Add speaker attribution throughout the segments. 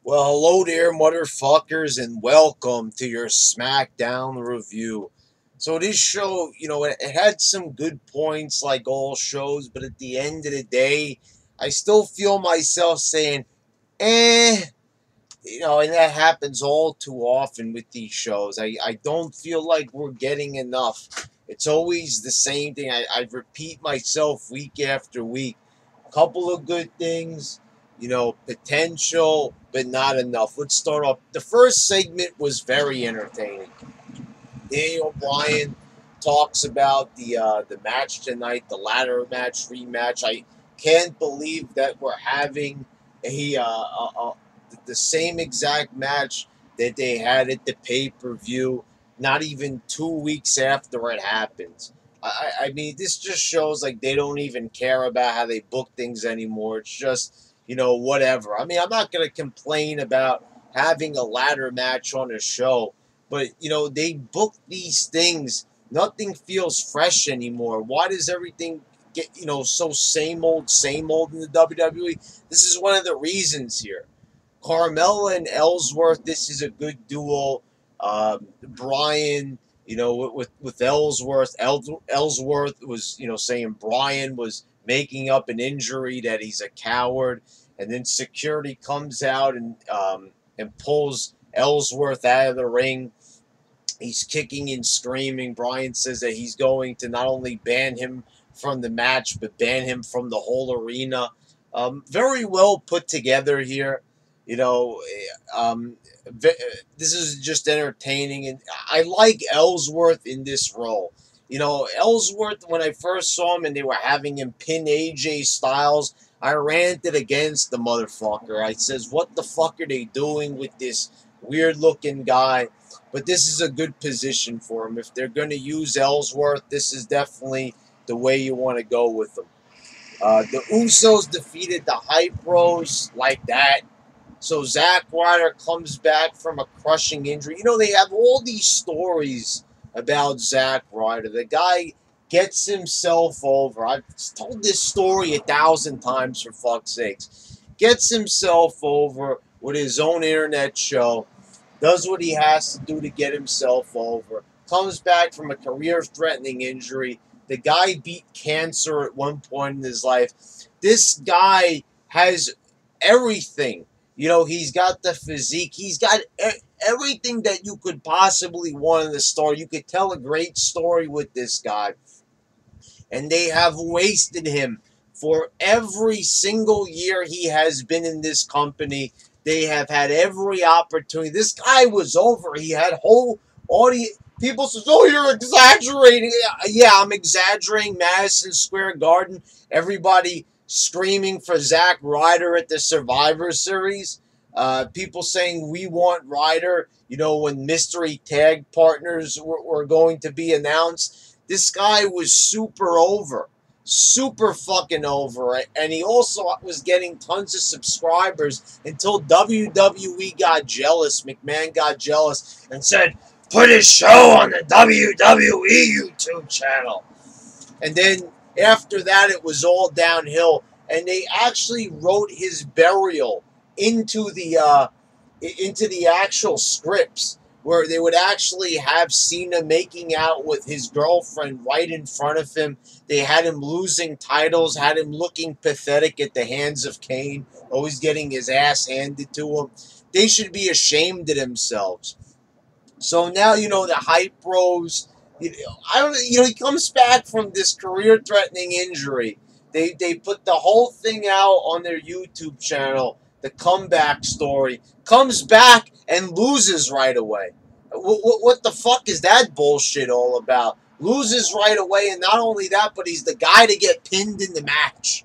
Speaker 1: Well, hello there, motherfuckers, and welcome to your SmackDown review. So this show, it had some good points like all shows, but at the end of the day, I still feel myself saying, eh, and that happens all too often with these shows. I don't feel like we're getting enough. It's always the same thing. I repeat myself week after week. Couple of good things, potential, but not enough. Let's start off. The first segment was very entertaining. Daniel Bryan talks about the match tonight, the ladder match rematch. I can't believe that we're having the same exact match that they had at the pay per view. Not even 2 weeks after it happens. I mean, this just shows like they don't even care about how they book things anymore. It's just whatever. I mean, I'm not gonna complain about having a ladder match on a show, but they book these things. Nothing feels fresh anymore. Why does everything get so same old in the WWE? This is one of the reasons here. Carmella and Ellsworth. This is a good duo. Bryan, with Ellsworth. Ellsworth was saying Bryan was making up an injury, that he's a coward, and then security comes out and pulls Ellsworth out of the ring. He's kicking and screaming. Bryan says that he's going to not only ban him from the match, but ban him from the whole arena. Very well put together here. You know, um, this is just entertaining, and I like Ellsworth in this role. Ellsworth, when I first saw him and they were having him pin AJ Styles, I ranted against the motherfucker. I says, what the fuck are they doing with this weird looking guy? But this is a good position for him. If they're going to use Ellsworth, this is definitely the way you want to go with them. The Usos defeated the Hype Bros like that. So Zack Ryder comes back from a crushing injury. They have all these stories about Zack Ryder. The guy gets himself over. I've told this story 1,000 times, for fuck's sakes. Gets himself over with his own internet show, does what he has to do to get himself over, comes back from a career-threatening injury. The guy beat cancer at one point in his life. This guy has everything. He's got the physique. He's got everything that you could possibly want in the story. You could tell a great story with this guy. And they have wasted him for every single year he has been in this company. They have had every opportunity. This guy was over. He had whole audience. People says, "Oh, you're exaggerating." Yeah, I'm exaggerating. Madison Square Garden, everybody screaming for Zack Ryder at the Survivor Series. People saying we want Ryder. When mystery tag partners were going to be announced, this guy was super over, super fucking over, and he also was getting tons of subscribers until WWE got jealous. McMahon got jealous and said, "Put his show on the WWE YouTube channel." And then after that, it was all downhill. And they actually wrote his burial into the actual scripts, where they would actually have Cena making out with his girlfriend right in front of him. They had him losing titles, had him looking pathetic at the hands of Kane, always getting his ass handed to him. They should be ashamed of themselves. So now the Hype Bros. I don't. He comes back from this career-threatening injury. They put the whole thing out on their YouTube channel. The comeback story, comes back and loses right away. What the fuck is that bullshit all about? Loses right away, and not only that, but he's the guy to get pinned in the match.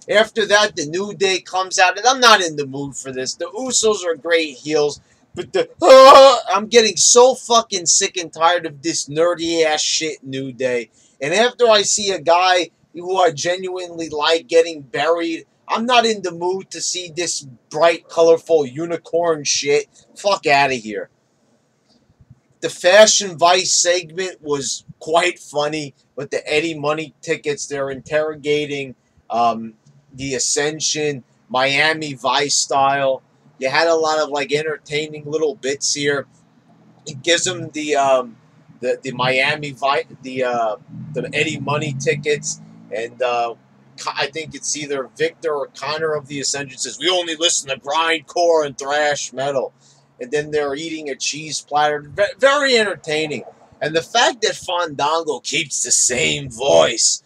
Speaker 1: After that, the New Day comes out, and I'm not in the mood for this. The Usos are great heels, but I'm getting so fucking sick and tired of this nerdy ass shit, New Day. And after I see a guy who I genuinely like getting buried, I'm not in the mood to see this bright, colorful unicorn shit. Fuck out of here. The Fashion Vice segment was quite funny with the Eddie Money tickets. They're interrogating the Ascension, Miami Vice style. You had a lot of like entertaining little bits here. It gives them the Miami the Eddie Money tickets, and I think it's either Victor or Connor of the Ascension says we only listen to grindcore and thrash metal, and then they're eating a cheese platter. Very entertaining, and the fact that Fandango keeps the same voice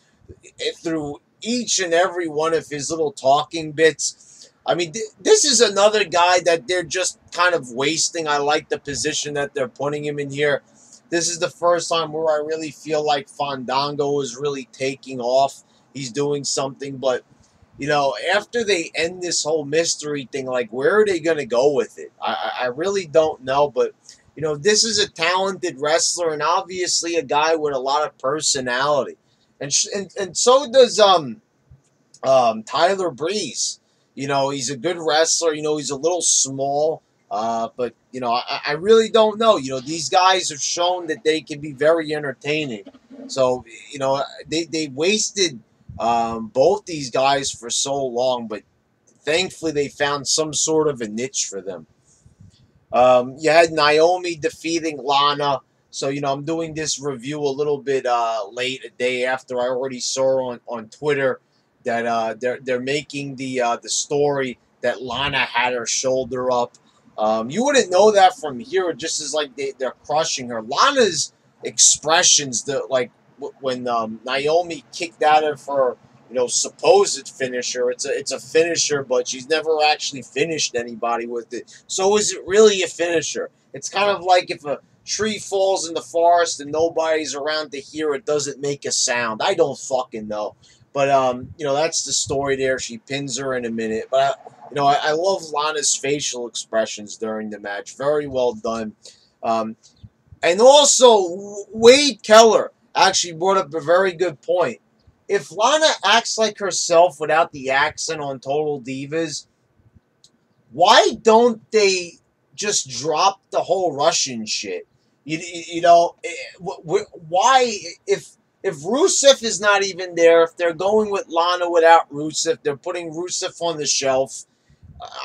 Speaker 1: through each and every one of his little talking bits. I mean, this is another guy that they're just kind of wasting. I like the position that they're putting him in here. This is the first time where I really feel like Fandango is really taking off. He's doing something, but after they end this whole mystery thing, like where are they going to go with it? I really don't know, but this is a talented wrestler and obviously a guy with a lot of personality, and so does Tyler Breeze. He's a good wrestler. He's a little small, but I really don't know. These guys have shown that they can be very entertaining. So they wasted both these guys for so long, but thankfully they found some sort of a niche for them. You had Naomi defeating Lana. So, I'm doing this review a little bit late, a day after I already saw on Twitter that they're making the story that Lana had her shoulder up. You wouldn't know that from here, just as like they're crushing her. Lana's expressions, when Naomi kicked out of her supposed finisher. It's a finisher, but she's never actually finished anybody with it. So is it really a finisher? It's kind of like if a tree falls in the forest and nobody's around to hear it, does it make a sound? I don't fucking know. But that's the story there. She pins her in a minute. But I love Lana's facial expressions during the match. Very well done. And also Wade Keller actually brought up a very good point. If Lana acts like herself without the accent on Total Divas, why don't they just drop the whole Russian shit? Why, if Rusev is not even there, if they're going with Lana without Rusev, they're putting Rusev on the shelf.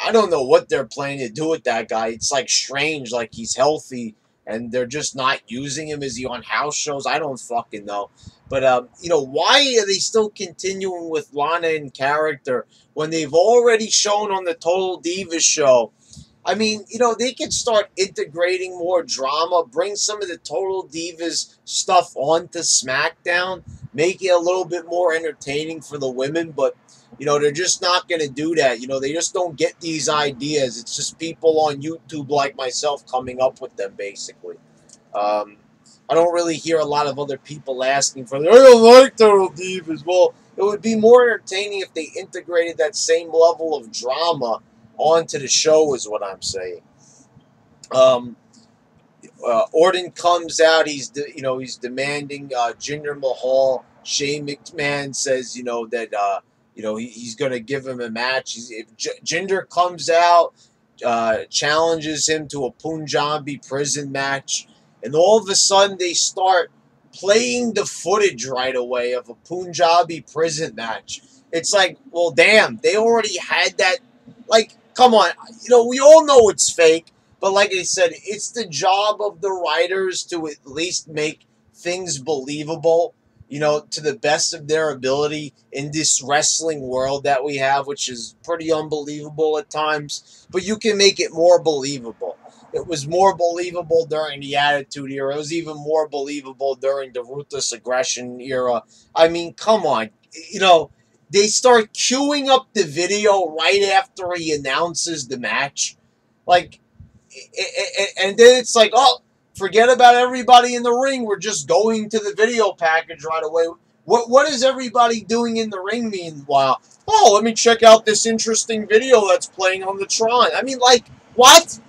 Speaker 1: I don't know what they're planning to do with that guy. It's like strange, like he's healthy and they're just not using him. Is he on house shows? I don't fucking know. But, why are they still continuing with Lana in character when they've already shown on the Total Divas show? I mean, they could start integrating more drama, bring some of the Total Divas stuff onto SmackDown, make it a little bit more entertaining for the women, but, they're just not going to do that. They just don't get these ideas. It's just people on YouTube like myself coming up with them, basically. I don't really hear a lot of other people asking for, I don't like Total Divas. Well, it would be more entertaining if they integrated that same level of drama onto the show, is what I'm saying. Orton comes out. He's demanding Jinder Mahal. Shane McMahon says that he's going to give him a match. If Jinder comes out, challenges him to a Punjabi prison match, and all of a sudden they start playing the footage right away of a Punjabi prison match. It's like, well, damn, they already had that. Like, come on, we all know it's fake, but like I said, it's the job of the writers to at least make things believable, to the best of their ability in this wrestling world that we have, which is pretty unbelievable at times, but you can make it more believable. It was more believable during the Attitude Era. It was even more believable during the Ruthless Aggression Era. I mean, come on, they start queuing up the video right after he announces the match. Like, and then it's like, oh, forget about everybody in the ring. We're just going to the video package right away. What is everybody doing in the ring meanwhile? Oh, let me check out this interesting video that's playing on the Tron. I mean, like, what?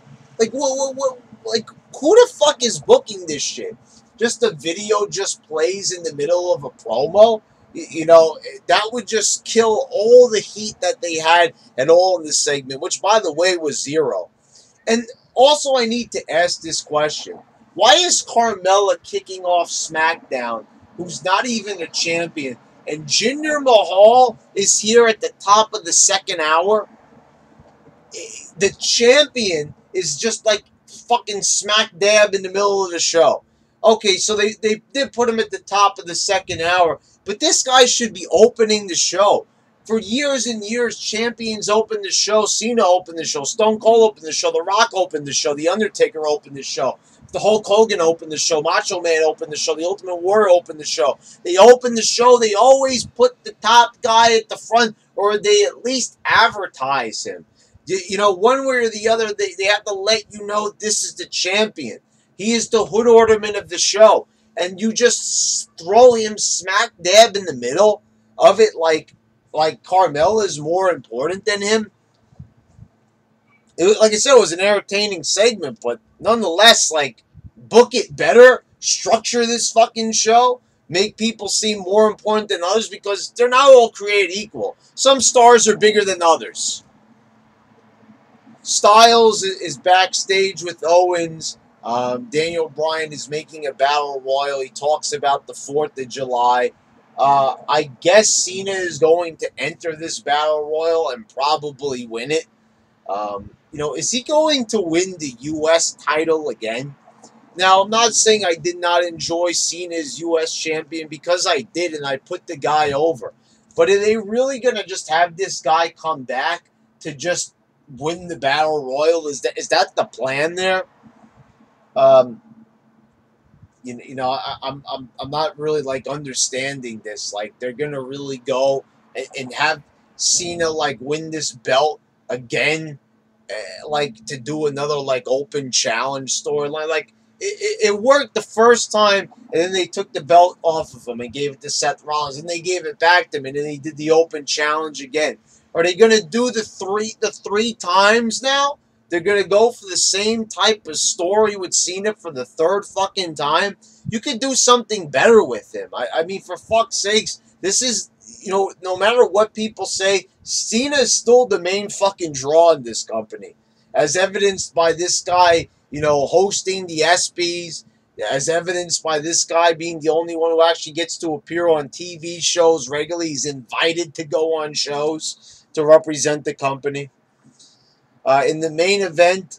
Speaker 1: Like, what, like, who the fuck is booking this shit? Just a video just plays in the middle of a promo? That would just kill all the heat that they had and all in this segment, which, by the way, was zero. And also, I need to ask this question. Why is Carmella kicking off SmackDown, who's not even a champion, and Jinder Mahal is here at the top of the second hour? The champion is just like fucking smack dab in the middle of the show. Okay, so they did put him at the top of the second hour, but this guy should be opening the show. For years and years, champions opened the show. Cena opened the show. Stone Cold opened the show. The Rock opened the show. The Undertaker opened the show. The Hulk Hogan opened the show. Macho Man opened the show. The Ultimate Warrior opened the show. They opened the show. They always put the top guy at the front, or they at least advertise him. You know, one way or the other, they have to let you know this is the champion. He is the hood ornament of the show. And you just throw him smack dab in the middle of it like Carmella is more important than him. Like I said, it was an entertaining segment, but nonetheless, like, book it better, structure this fucking show, make people seem more important than others, because they're not all created equal. Some stars are bigger than others. Styles is backstage with Owens. Daniel Bryan is making a battle royal. He talks about the 4th of July. I guess Cena is going to enter this battle royal and probably win it. You know, is he going to win the U.S. title again? Now, I'm not saying I did not enjoy Cena as U.S. champion, because I did, and I put the guy over. But are they really going to just have this guy come back to just win the battle royal? Is that the plan there? You know, I'm not really like understanding this. Like, they're gonna really go and have Cena like win this belt again, like to do another like open challenge storyline. Like, it worked the first time, and then they took the belt off of him and gave it to Seth Rollins, and they gave it back to him, and then he did the open challenge again. Are they gonna do the three times now? They're going to go for the same type of story with Cena for the third fucking time? You could do something better with him. I mean, for fuck's sakes, this is, you know, no matter what people say, Cena is still the main fucking draw in this company. As evidenced by this guy, you know, hosting the ESPYs, as evidenced by this guy being the only one who actually gets to appear on TV shows regularly. He's invited to go on shows to represent the company. In the main event,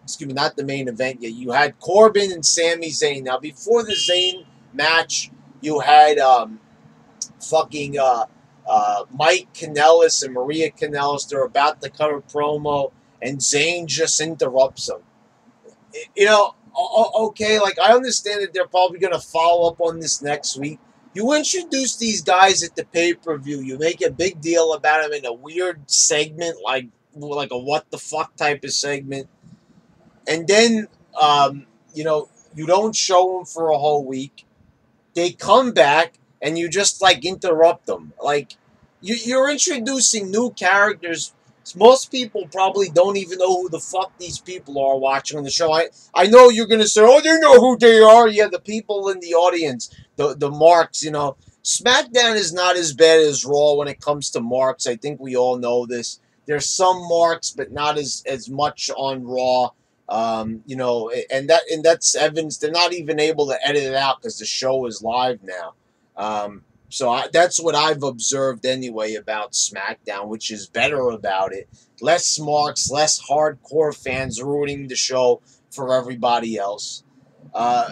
Speaker 1: excuse me, not the main event yet. You had Corbin and Sami Zayn. Now, before the Zayn match, you had Mike Kanellis and Maria Kanellis. They're about to cut a promo, and Zayn just interrupts them. You know, okay, like, I understand that they're probably going to follow up on this next week. You introduce these guys at the pay-per-view. You make a big deal about them in a weird segment, like a what the fuck type of segment. And then, you know, you don't show them for a whole week. They come back, and you just, like, interrupt them. Like, you're introducing new characters. Most people probably don't even know who the fuck these people are watching on the show. I know you're going to say, oh, they know who they are. Yeah, the people in the audience, the marks, you know. SmackDown is not as bad as Raw when it comes to marks. I think we all know this. There's some marks, but not as much on Raw. You know, and that's evidence. They're not even able to edit it out because the show is live now. So that's what I've observed anyway about SmackDown, which is better about it. Less marks, less hardcore fans ruining the show for everybody else.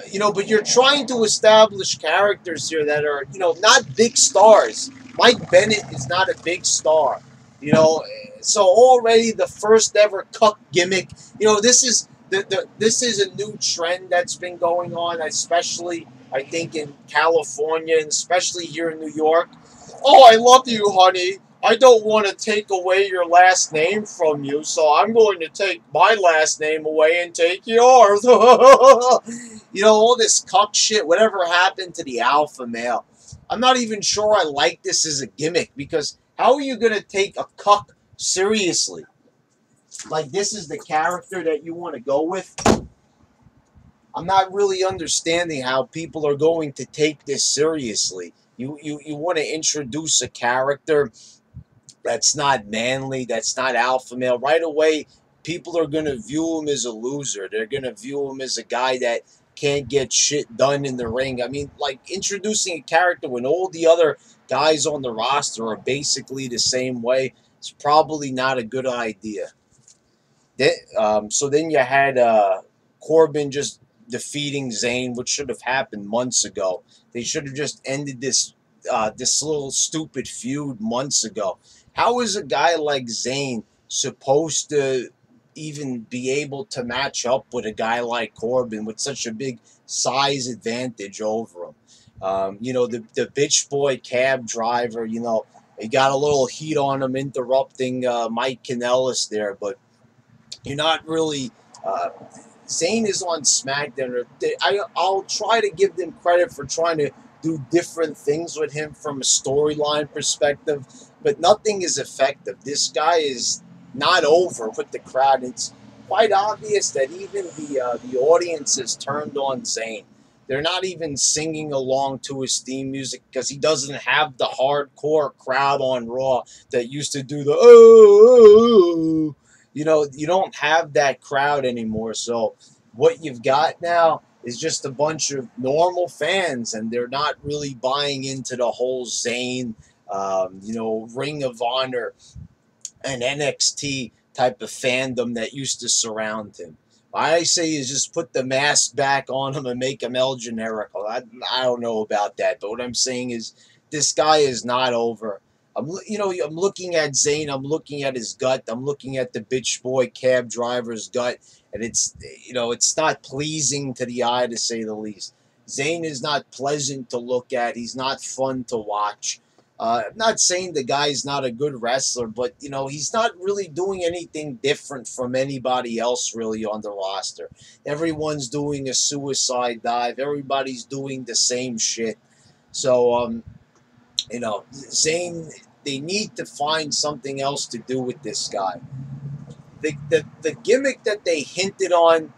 Speaker 1: You know, but you're trying to establish characters here that are, you know, not big stars. Mike Bennett is not a big star. You know, so already the first ever cuck gimmick. You know, this is this is a new trend that's been going on, especially I think in California and especially here in New York. Oh, I love you, honey. I don't want to take away your last name from you, so I'm going to take my last name away and take yours. You know, all this cuck shit, whatever happened to the alpha male? I'm not even sure I like this as a gimmick, because how are you going to take a cuck seriously? Like, this is the character that you want to go with? I'm not really understanding how people are going to take this seriously. You want to introduce a character that's not manly, that's not alpha male. Right away, people are going to view him as a loser. They're going to view him as a guy that can't get shit done in the ring. I mean, like, introducing a character when all the other guys on the roster are basically the same way It's probably not a good idea. So then you had Corbin just defeating Zayn, which should have happened months ago. They should have just ended this little stupid feud months ago. How is a guy like Zayn supposed to even be able to match up with a guy like Corbin with such a big size advantage over him? The bitch boy cab driver, he got a little heat on him interrupting Mike Kanellis there, but you're not really. Uh, Zayn is on SmackDown. I'll try to give them credit for trying to do different things with him from a storyline perspective, but nothing is effective. This guy is not over with the crowd. It's quite obvious that even the audience is turned on Zayn. They're not even singing along to his theme music because he doesn't have the hardcore crowd on Raw that used to do the oh. You don't have that crowd anymore. So what you've got now is just a bunch of normal fans, and they're not really buying into the whole Zayn, Ring of Honor and NXT type of fandom that used to surround him. I say is just put the mask back on him and make him El Generico. I don't know about that, but what I'm saying is this guy is not over. I'm looking at Zayn. I'm looking at his gut. I'm looking at the bitch boy cab driver's gut, and it's not pleasing to the eye to say the least. Zayn is not pleasant to look at. He's not fun to watch. I'm not saying the guy's not a good wrestler, but he's not really doing anything different from anybody else really on the roster. Everyone's doing a suicide dive. Everybody's doing the same shit. So Zayn, they need to find something else to do with this guy. The gimmick that they hinted on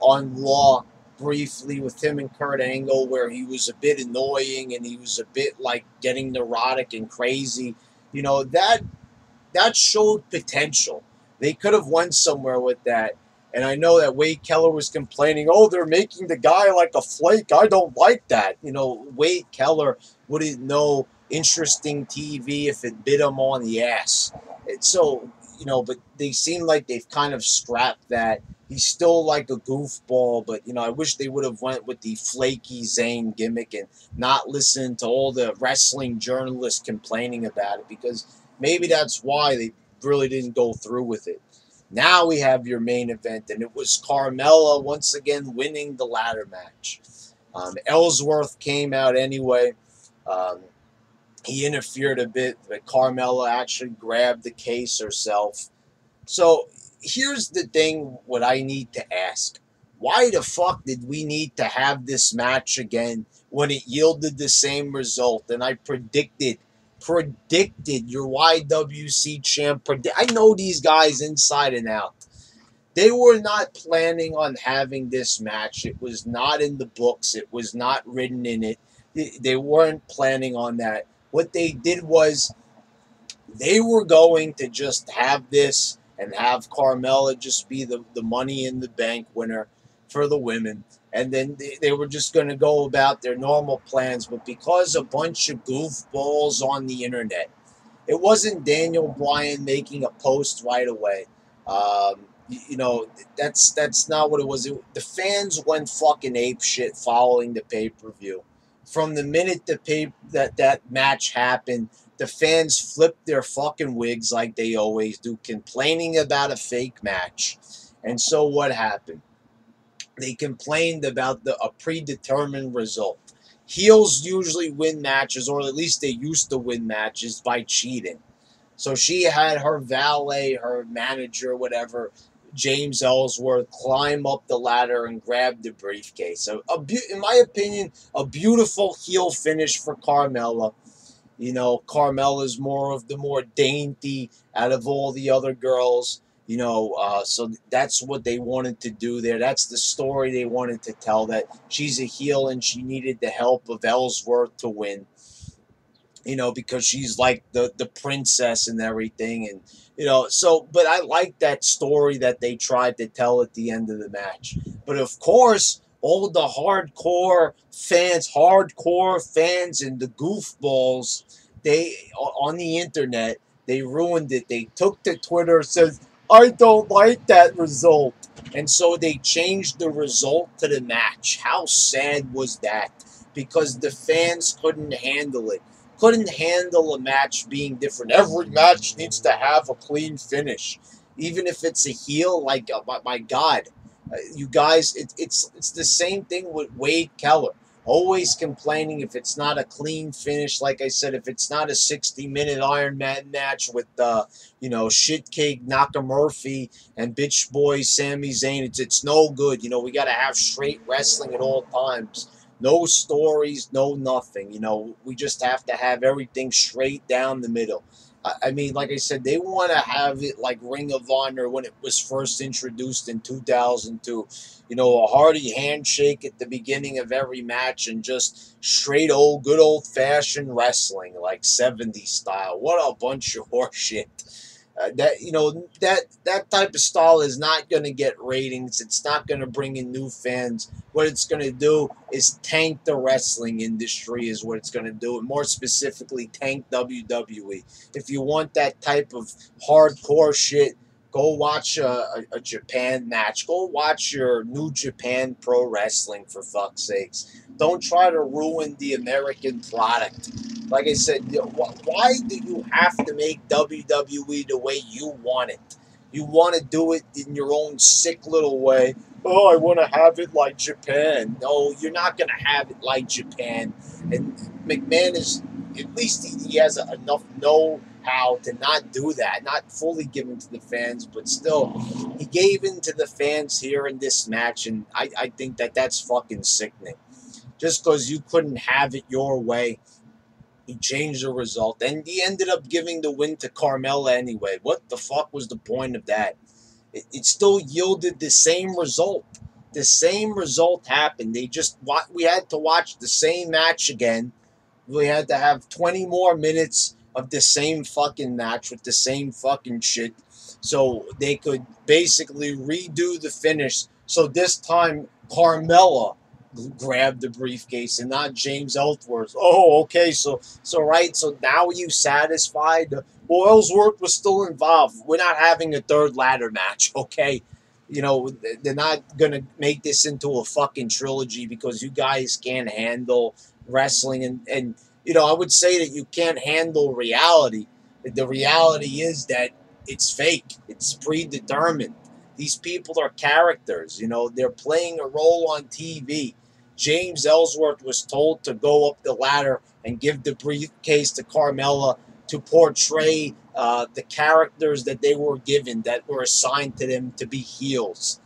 Speaker 1: Raw briefly with him and Kurt Angle, where he was a bit annoying and he was a bit like getting neurotic and crazy, that showed potential. They could have went somewhere with that. And I know that Wade Keller was complaining, oh, they're making the guy like a flake. I don't like that. Wade Keller wouldn't know interesting TV if it bit him on the ass. But they seem like they've kind of scrapped that. He's still like a goofball, but I wish they would have went with the flaky Zayn gimmick and not listened to all the wrestling journalists complaining about it, because maybe that's why they really didn't go through with it. Now we have your main event, and it was Carmella once again winning the ladder match. Ellsworth came out anyway. He interfered a bit, but Carmella actually grabbed the case herself. So here's the thing, what I need to ask. Why the fuck did we need to have this match again when it yielded the same result? And I predicted your YWC champ. I know these guys inside and out. They were not planning on having this match. It was not in the books. It was not written in it. They weren't planning on that. What they did was they were going to just have this and have Carmella just be the Money in the Bank winner for the women. And then they were just going to go about their normal plans. But because a bunch of goofballs on the internet, it wasn't Daniel Bryan making a post right away. That's not what it was. The fans went fucking ape shit following the pay-per-view. From the minute that match happened, the fans flipped their fucking wigs like they always do, complaining about a fake match. And so what happened? They complained about a predetermined result. Heels usually win matches, or at least they used to win matches, by cheating. So she had her valet, her manager, whatever, James Ellsworth, climb up the ladder and grab the briefcase. So, in my opinion, a beautiful heel finish for Carmella. Carmella's more of the more dainty out of all the other girls. So that's what they wanted to do there. That's the story they wanted to tell, that she's a heel and she needed the help of Ellsworth to win. Because she's like the princess and everything. And, but I like that story that they tried to tell at the end of the match. But of course, all the hardcore fans and the goofballs, they on the internet, They ruined it. They took to Twitter and says, I don't like that result. And so they changed the result to the match. How sad was that? Because the fans couldn't handle it. Couldn't handle a match being different. Every match needs to have a clean finish. Even if it's a heel, like, my God. You guys, it's the same thing with Wade Keller. Always complaining if it's not a clean finish. Like I said, if it's not a 60-minute Iron Man match with Shitcake Nakamurphy and Bitch Boy Sami Zayn, it's no good. We got to have straight wrestling at all times. No stories, no nothing. We just have to have everything straight down the middle. I mean, like I said, they want to have it like Ring of Honor when it was first introduced in 2002. A hearty handshake at the beginning of every match and just straight good old fashioned wrestling, like 70s style. What a bunch of horseshit. That type of style is not going to get ratings. It's not going to bring in new fans. What it's going to do is tank the wrestling industry, is what it's going to do, and more specifically, tank WWE. If you want that type of hardcore shit, go watch a Japan match. Go watch your New Japan Pro Wrestling, for fuck's sakes. Don't try to ruin the American product. Like I said, why do you have to make WWE the way you want it? You want to do it in your own sick little way. Oh, I want to have it like Japan. No, you're not going to have it like Japan. And McMahon is, at least he has enough know-how to not do that, not fully give in to the fans, but still, he gave in to the fans here in this match, and I think that's fucking sickening. Just because you couldn't have it your way, he changed the result, and he ended up giving the win to Carmella anyway. What the fuck was the point of that? It still yielded the same result. The same result happened. We had to watch the same match again. We had to have 20 more minutes of the same fucking match with the same fucking shit, so they could basically redo the finish. So this time, Carmella grabbed the briefcase and not James Ellsworth. Oh, okay. So now are you satisfied? Well, Ellsworth was still involved. We're not having a third ladder match, okay? They're not gonna make this into a fucking trilogy because you guys can't handle wrestling, and I would say that you can't handle reality. The reality is that it's fake. It's predetermined. These people are characters. They're playing a role on TV. James Ellsworth was told to go up the ladder and give the briefcase to Carmella to portray the characters that they were given, that were assigned to them to be heels.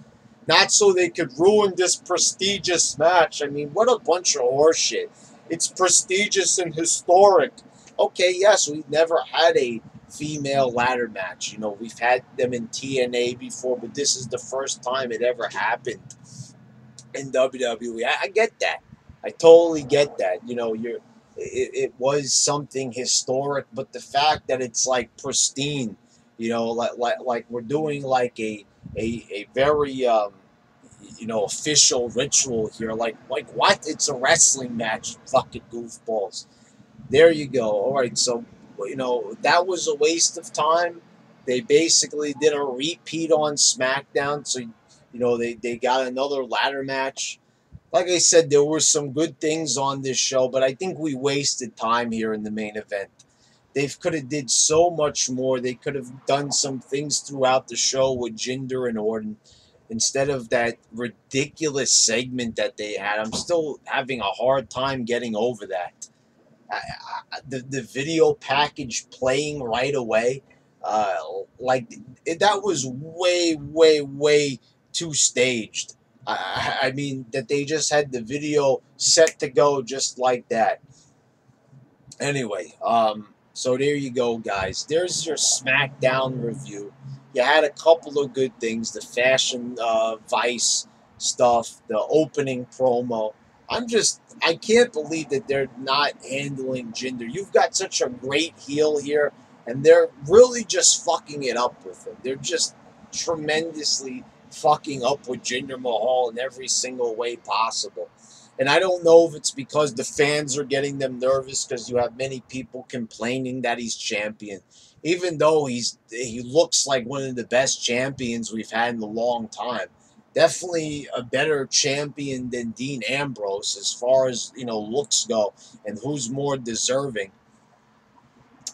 Speaker 1: Not so they could ruin this prestigious match. I mean, what a bunch of horseshit. It's prestigious and historic. Okay, yes, we've never had a female ladder match. We've had them in TNA before, but this is the first time it ever happened in WWE. I get that. I totally get that. It was something historic, but the fact that it's like pristine, like we're doing like a very official ritual here. Like what? It's a wrestling match. Fucking goofballs. There you go. All right, so that was a waste of time. They basically did a repeat on SmackDown, so they got another ladder match. Like I said, there were some good things on this show, but I think we wasted time here in the main event. They could have did so much more. They could have done some things throughout the show with Jinder and Orton instead of that ridiculous segment that they had. I'm still having a hard time getting over that. The video package playing right away, that was way too staged. I mean that they just had the video set to go just like that. Anyway, so there you go, guys. There's your SmackDown review. You had a couple of good things: the fashion Vice stuff, the opening promo. I can't believe that they're not handling Jinder. You've got such a great heel here, and they're really just fucking it up with him. They're just tremendously fucking up with Jinder Mahal in every single way possible. And I don't know if it's because the fans are getting them nervous because you have many people complaining that he's champion, even though he looks like one of the best champions we've had in a long time. Definitely a better champion than Dean Ambrose as far as looks go, and who's more deserving.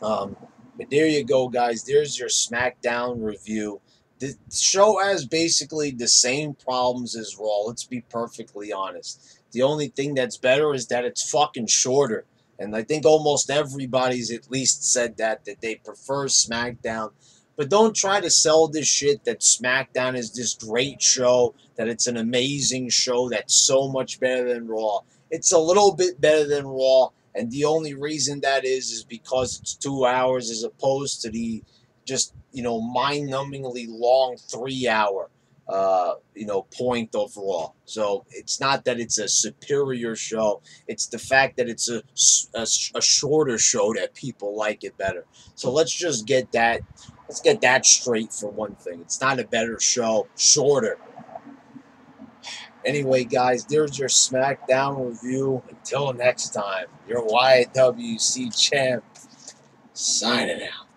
Speaker 1: Um, but there you go, guys. There's your SmackDown review. The show has basically the same problems as Raw. Let's be perfectly honest. The only thing that's better is that it's fucking shorter. And I think almost everybody's at least said that they prefer SmackDown. But don't try to sell this shit that SmackDown is this great show, that it's an amazing show that's so much better than Raw. It's a little bit better than Raw, and the only reason that is because it's 2 hours as opposed to the just mind-numbingly long 3 hour point of Raw. So it's not that it's a superior show, it's the fact that it's a shorter show that people like it better. So let's get that straight for one thing. It's not a better show, shorter. Anyway, guys, there's your SmackDown review. Until next time, your YWC champ signing out.